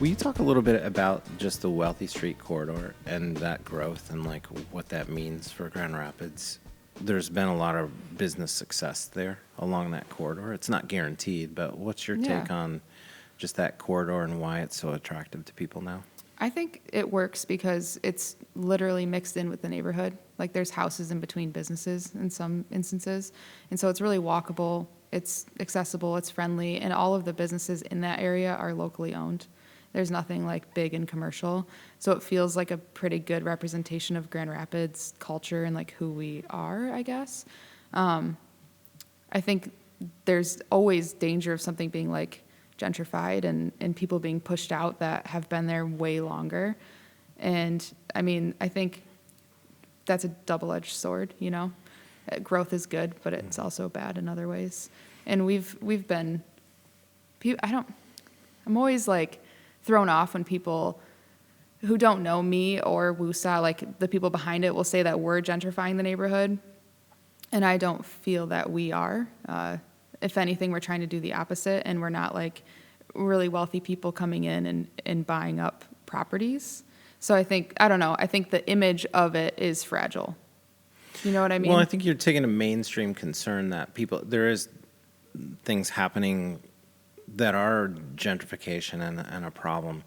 Will you talk a little bit about just the Wealthy Street corridor and that growth and like what that means for Grand Rapids? There's been a lot of business success there along that corridor. It's not guaranteed, but what's your take on just that corridor and why it's so attractive to people now? I think it works because it's literally mixed in with the neighborhood. Like there's houses in between businesses in some instances. And so it's really walkable, it's accessible, it's friendly, and all of the businesses in that area are locally owned. There's nothing like big and commercial. So it feels like a pretty good representation of Grand Rapids culture and like who we are, I guess. I think there's always danger of something being like gentrified and people being pushed out that have been there way longer. And I mean, I think that's a double-edged sword, you know? Growth is good, but it's also bad in other ways. And we've been, I'm always like thrown off when people who don't know me or Woosah, like the people behind it, will say that we're gentrifying the neighborhood. And I don't feel that we are. If anything, we're trying to do the opposite, and we're not like really wealthy people coming in and buying up properties. So I think the image of it is fragile. You know what I mean? Well, I think you're taking a mainstream concern that there is things happening that are gentrification and a problem.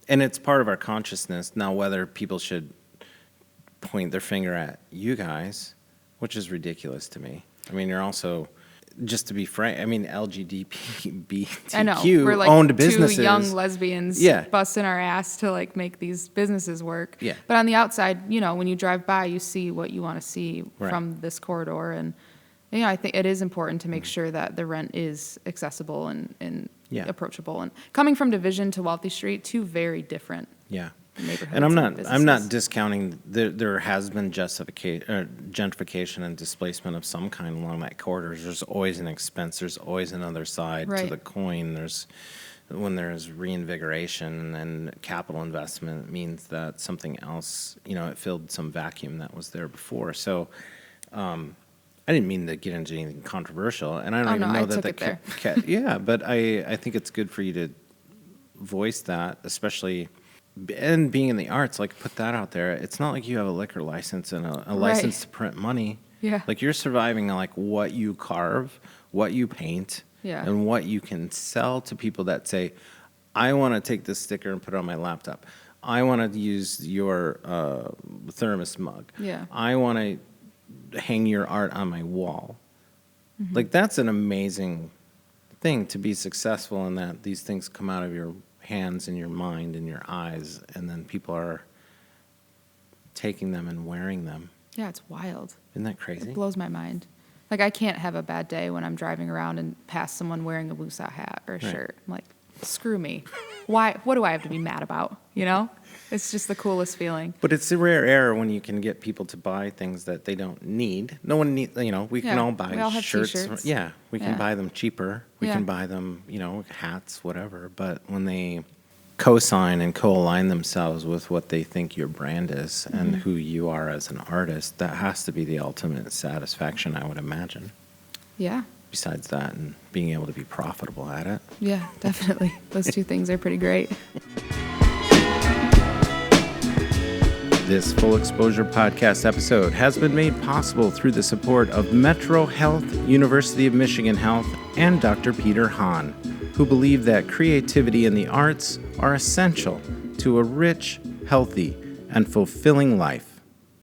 And it's part of our consciousness. Now, whether people should point their finger at you guys, which is ridiculous to me. I mean, you're also, just to be frank, I mean, LGBTQ like owned businesses. Two young lesbians busting our ass to like make these businesses work. Yeah. But on the outside, you know, when you drive by, you see what you want to see from this corridor. And, you know, I think it is important to make sure that the rent is accessible and approachable. And coming from Division to Wealthy Street, two very different neighborhoods. And I'm not discounting there has been gentrification and displacement of some kind along that corridor. There's always an expense. There's always another side to the coin. When there's reinvigoration and capital investment, it means that something else, you know, it filled some vacuum that was there before. So I didn't mean to get into anything controversial, and I don't even know that but I think it's good for you to voice that, especially. And being in the arts, like, put that out there. It's not like you have a liquor license and a license to print money. Yeah. Like, you're surviving on, like, what you carve, what you paint, and what you can sell to people that say, I want to take this sticker and put it on my laptop. I want to use your thermos mug. Yeah. I want to hang your art on my wall. Mm-hmm. Like, that's an amazing thing to be successful in, that these things come out of your hands and your mind and your eyes, and then people are taking them and wearing them. Yeah, it's wild. Isn't that crazy? It blows my mind. Like, I can't have a bad day when I'm driving around and pass someone wearing a Woosah hat or a shirt. I'm like, screw me. Why? What do I have to be mad about? You know? It's just the coolest feeling. But it's a rare error when you can get people to buy things that they don't need. No one needs, you know, we can all buy shirts. T-shirts. Yeah, we can buy them cheaper. We can buy them, you know, hats, whatever. But when they co-sign and co-align themselves with what they think your brand is and who you are as an artist, that has to be the ultimate satisfaction, I would imagine. Yeah. Besides that, and being able to be profitable at it. Yeah, definitely. Those two things are pretty great. This Full Exposure podcast episode has been made possible through the support of Metro Health, University of Michigan Health, and Dr. Peter Hahn, who believe that creativity and the arts are essential to a rich, healthy, and fulfilling life.